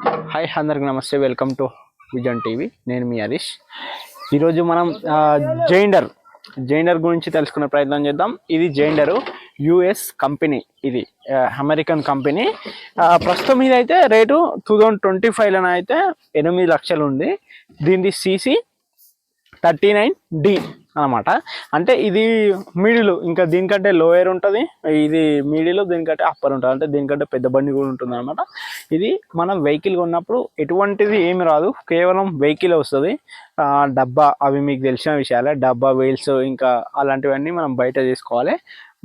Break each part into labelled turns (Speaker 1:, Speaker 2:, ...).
Speaker 1: Hi అందరికి నమస్తే, welcome to vision TV. నేను మీ హరీష్. ఈరోజు మనం జైండర్ గురించి తెలుసుకునే ప్రయత్నం చేద్దాం. ఇది జైండరు యుఎస్ కంపెనీ, ఇది అమెరికన్ కంపెనీ. ప్రస్తుతం ఇది అయితే రేటు 2025లో అయితే 8 లక్షలు ఉంది. దీనిది సిసి 39D అనమాట. అంటే ఇది మిడిల్, ఇంకా దీనికంటే లోయర్ ఉంటుంది, ఇది మిడిల్, దీనికంటే అప్పర్ ఉంటుంది, అంటే దీనికంటే పెద్ద బండి కూడా ఉంటుంది అనమాట. ఇది మనం వెహికల్ కొన్నప్పుడు ఎటువంటిది ఏమి రాదు, కేవలం వెహికల్ వస్తుంది. డబ్బా అవి మీకు తెలిసిన విషయాలే, డబ్బా వీల్స్ ఇంకా అలాంటివన్నీ మనం బయట తీసుకోవాలి.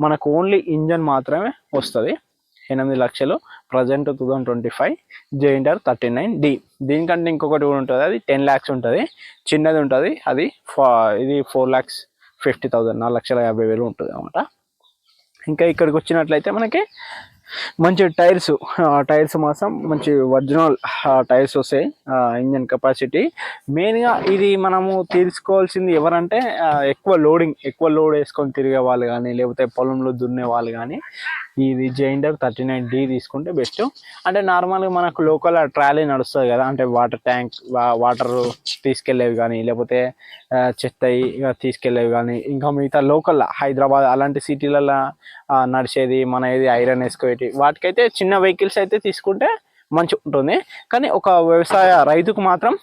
Speaker 1: మనకు ఓన్లీ ఇంజన్ మాత్రమే వస్తుంది. 8 లక్షలు ప్రజెంట్ 2025 జైండర్ 39D. దీనికంటే ఇంకొకటి కూడా ఉంటుంది, అది 10 lakhs ఉంటుంది, చిన్నది ఉంటుంది. అది ఇది 4,50,000 4,50,000 ఉంటుంది అనమాట. ఇంకా ఇక్కడికి వచ్చినట్లయితే మనకి మంచి టైర్స్ మాత్రం మంచి ఒరిజినల్ టైర్స్ వస్తాయి. ఇంజన్ కెపాసిటీ మెయిన్గా ఇది మనము తీసుకోవాల్సింది ఎవరంటే ఎక్కువ లోడ్ వేసుకొని తిరిగే వాళ్ళు కానీ, లేకపోతే పొలంలో దున్నే వాళ్ళు కానీ ఇది జైండర్ 39D తీసుకుంటే బెస్ట్. అంటే నార్మల్గా మనకు లోకల్ ట్రాలీ నడుస్తుంది కదా, అంటే వాటర్ తీసుకెళ్ళేవి కానీ, లేకపోతే చెత్త తీసుకెళ్ళేవి కానీ, ఇంకా మిగతా లోకల్ హైదరాబాద్ అలాంటి సిటీలలో నడిచేది మన ఏది ఐరన్ వేసుకోవేటి వాటికైతే చిన్న వెహికల్స్ అయితే తీసుకుంటే మంచిగా ఉంటుంది. కానీ ఒక రైతుకు మాత్రం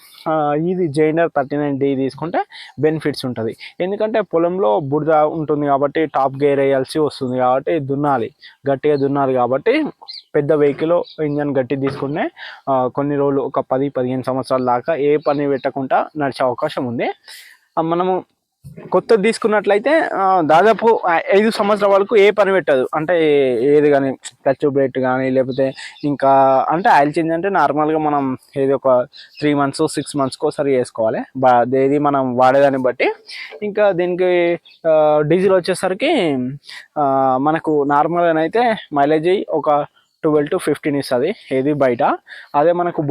Speaker 1: ఇది జైండర్ 39D తీసుకుంటే బెనిఫిట్స్ ఉంటుంది. ఎందుకంటే పొలంలో బురద ఉంటుంది కాబట్టి టాప్ గేర్ వేయాల్సి వస్తుంది, కాబట్టి గట్టిగా దున్నాలి. కాబట్టి పెద్ద వెహికల్ ఇంజన్ గట్టి తీసుకుంటే కొన్ని రోజులు, ఒక 10-15 సంవత్సరాల దాకా ఏ పని పెట్టకుండా నడిచే అవకాశం ఉంది. మనము కొత్తది తీసుకున్నట్లయితే దాదాపు 5 సంవత్సరాల వరకు ఏ పని పెట్టదు. అంటే ఏది కానీ క్లచ్ బ్రేక్ కానీ, లేకపోతే ఇంకా అంటే ఆయిల్ చేంజ్ అంటే నార్మల్గా మనం ఏది ఒక 3 months 6 months ఒకసారి చేసుకోవాలి, ఏది మనం వాడేదాన్ని బట్టి. ఇంకా దీనికి డీజిల్ వచ్చేసరికి మనకు నార్మల్గా అయితే మైలేజ్ ఒక 12 to 15 ఇస్తుంది ఏది బయట. అదే మనకు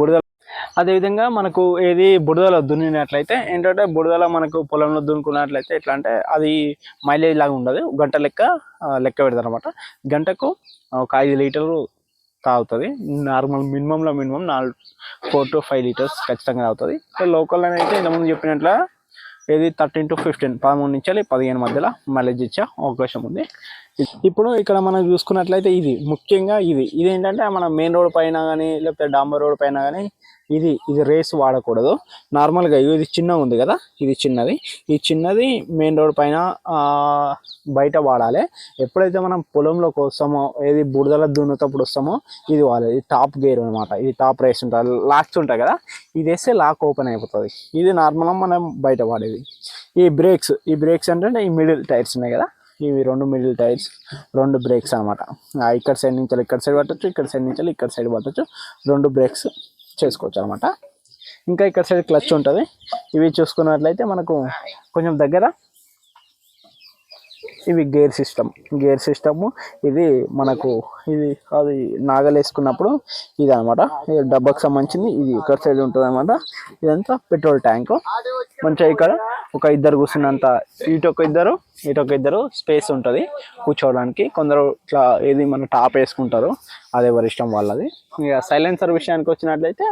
Speaker 1: అదేవిధంగా మనకు ఏది బురదలో దున్నినట్లయితే ఏంటంటే, బురదలో మనకు పొలంలో దున్నుకున్నట్లయితే ఎట్లా అంటే అది మైలేజ్ లాగా ఉండదు, గంట లెక్క పెడతారు అనమాట. గంటకు ఒక 5 లీటర్లు తాగుతుంది. నార్మల్ మినిమం 4 to 5 లీటర్స్ ఖచ్చితంగా తాగుతుంది. లోకల్ అయితే ఇంతకుముందు చెప్పినట్ల ఏది 13 to 15 13 నుంచి 15 మధ్యలో మైలేజ్ ఇచ్చే అవకాశం ఉంది. ఇప్పుడు ఇక్కడ మనం చూసుకున్నట్లయితే ఇది ముఖ్యంగా ఇది ఏంటంటే, మన మెయిన్ రోడ్ పైన కానీ, లేకపోతే డాంబర్ రోడ్ పైన కానీ ఇది రేస్ వాడకూడదు. నార్మల్గా ఇది చిన్నగా ఉంది కదా, ఇది చిన్నది మెయిన్ రోడ్ పైన బయట వాడాలి. ఎప్పుడైతే మనం పొలంలోకి వస్తామో, ఏది బురదల దున్నుతప్పుడు వస్తామో ఇది వాడాలి. ఇది టాప్ గేర్ అనమాట, ఇది టాప్ రేస్ ఉంటుంది, లాక్స్ ఉంటాయి కదా, ఇది వేస్తే లాక్ ఓపెన్ అయిపోతుంది. ఇది నార్మల్గా మనం బయట వాడేది. ఈ బ్రేక్స్ అంటే ఈ మిడిల్ టైర్స్ ఉన్నాయి కదా, ఇవి 2 మిడిల్ టైర్స్, 2 బ్రేక్స్ అనమాట. ఇక్కడ సైడ్ నుంచి ఇక్కడ సైడ్ పట్టచ్చు, ఇక్కడ సైడ్ నుంచి ఇక్కడ సైడ్ పట్టచ్చు, 2 బ్రేక్స్ చేసుకోవచ్చు అనమాట. ఇంకా ఇక్కడ సైడ్ క్లచ్ ఉంటుంది. ఇవి చూసుకున్నట్లయితే మనకు కొంచెం దగ్గర ఇవి గేర్ సిస్టమ్. ఇది మనకు అది నాగలు వేసుకున్నప్పుడు ఇది అనమాట, డబ్బాకు సంబంధించింది. ఇది ఇక్కడ సైడ్ ఉంటుంది అనమాట. ఇదంతా పెట్రోల్ ట్యాంక్. మంచిగా ఇక్కడ ఒక ఇద్దరు కూర్చున్నంత, ఇటొక ఇద్దరు స్పేస్ ఉంటుంది కూర్చోవడానికి. కొందరు ఇట్లా ఏది మన టాప్ వేసుకుంటారు, అది ఎవరి ఇష్టం వాళ్ళది. ఇక సైలెన్సర్ విషయానికి వచ్చినట్లయితే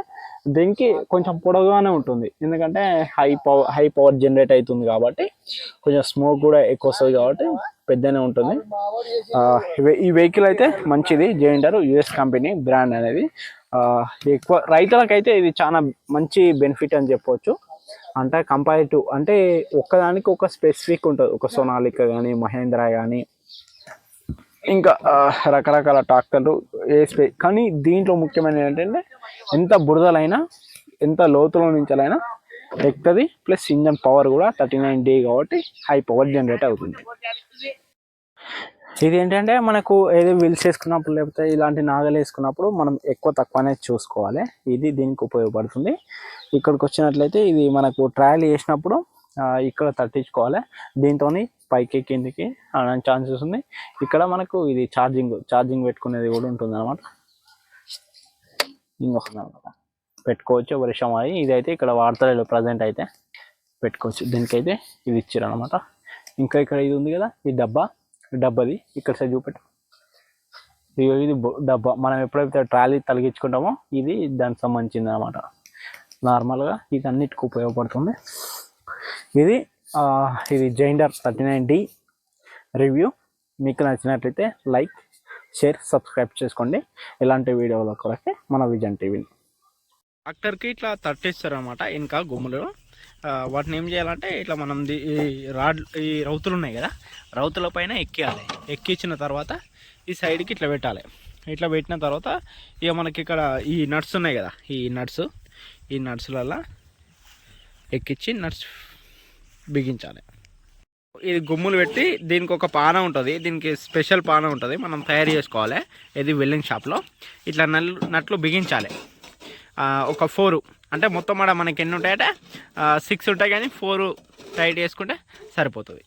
Speaker 1: దీనికి కొంచెం పొడవుగానే ఉంటుంది, ఎందుకంటే హై పవర్ జనరేట్ అవుతుంది కాబట్టి కొంచెం స్మోక్ కూడా ఎక్కువ వస్తుంది కాబట్టి పెద్దనే ఉంటుంది. ఈ వెహికల్ అయితే మంచిది, జైండర్ యుఎస్ కంపెనీ బ్రాండ్ అనేది. ఎక్కువ రైతులకైతే ఇది చాలా మంచి బెనిఫిట్ అని చెప్పవచ్చు. అంటే కంపేర్ అంటే ఒక్కదానికి ఒక స్పెసిఫిక్ ఉంటుంది, ఒక సోనాలికా కానీ, మహేంద్ర కానీ, ఇంకా రకరకాల ట్రాక్టర్లు కానీ దీంట్లో ముఖ్యమైన ఏంటంటే, ఎంత బురదలైనా ఎంత లోతులో నుంచైనా ఎక్కుతుంది. ప్లస్ ఇంజన్ పవర్ కూడా 39D కాబట్టి హై పవర్ జనరేట్ అవుతుంది. ఇది ఏంటంటే మనకు ఏదో వీల్స్ వేసుకున్నప్పుడు, లేకపోతే ఇలాంటి నాగలు వేసుకున్నప్పుడు మనం తక్కువనే చూసుకోవాలి. ఇది దీనికి ఉపయోగపడుతుంది. ఇక్కడికి వచ్చినట్లయితే ఇది మనకు ట్రయల్ చేసినప్పుడు ఇక్కడ తట్టించుకోవాలి. దీంతో పైకి కిందికి అలాంటి ఛాన్సెస్ ఉంది. ఇక్కడ మనకు ఇది ఛార్జింగ్ పెట్టుకునేది కూడా ఉంటుంది అనమాట. ఇంకొక పెట్టుకోవచ్చు వర్షం అయ్యి. ఇదైతే ఇక్కడ వాడతలేదు ప్రజెంట్, అయితే పెట్టుకోవచ్చు. దీనికైతే ఇది ఇచ్చారు అనమాట. ఇంకా ఇక్కడ ఇది ఉంది కదా, ఈ డబ్బాది ఇక్కడ సైడ్ చూపెట్టు. ఇది డబ్బా, మనం ఎప్పుడైతే ట్రాలీ తలిగించుకుంటామో ఇది దానికి సంబంధించింది అనమాట. నార్మల్గా ఇది అన్నిటికీ ఉపయోగపడుతుంది. ఇది ఇది జైండర్ 39D రివ్యూ. మీకు నచ్చినట్లయితే లైక్, షేర్, సబ్స్క్రైబ్ చేసుకోండి. ఇలాంటి వీడియోల కొరకే మన విజన్ టీవీని. ట్రాక్టర్కి ఇట్లా తట్టేస్తారు అనమాట ఇంకా గుమ్ములు. వాటిని ఏం చేయాలంటే ఇట్లా మనం ఈ రౌతులు ఉన్నాయి కదా, రౌతుల పైన ఎక్కియాలి. ఎక్కించిన తర్వాత ఈ సైడ్కి ఇట్లా పెట్టాలి. ఇట్లా పెట్టిన తర్వాత ఇక మనకి ఇక్కడ ఈ నట్స్ ఉన్నాయి కదా, ఈ నట్స్లలో ఎక్కించి నట్స్ బిగించాలి. ఇది గుమ్ములు పెట్టి దీనికి ఒక పాన ఉంటుంది, దీనికి స్పెషల్ పాన ఉంటుంది, మనం తయారు చేసుకోవాలి. ఇది వెల్డింగ్ షాప్లో ఇట్లా నట్లు బిగించాలి. ఒక 4 అంటే మొత్తం మనకి ఎన్ని ఉంటాయంటే 6 ఉంటాయి, కానీ 4 టైట్ చేసుకుంటే సరిపోతుంది.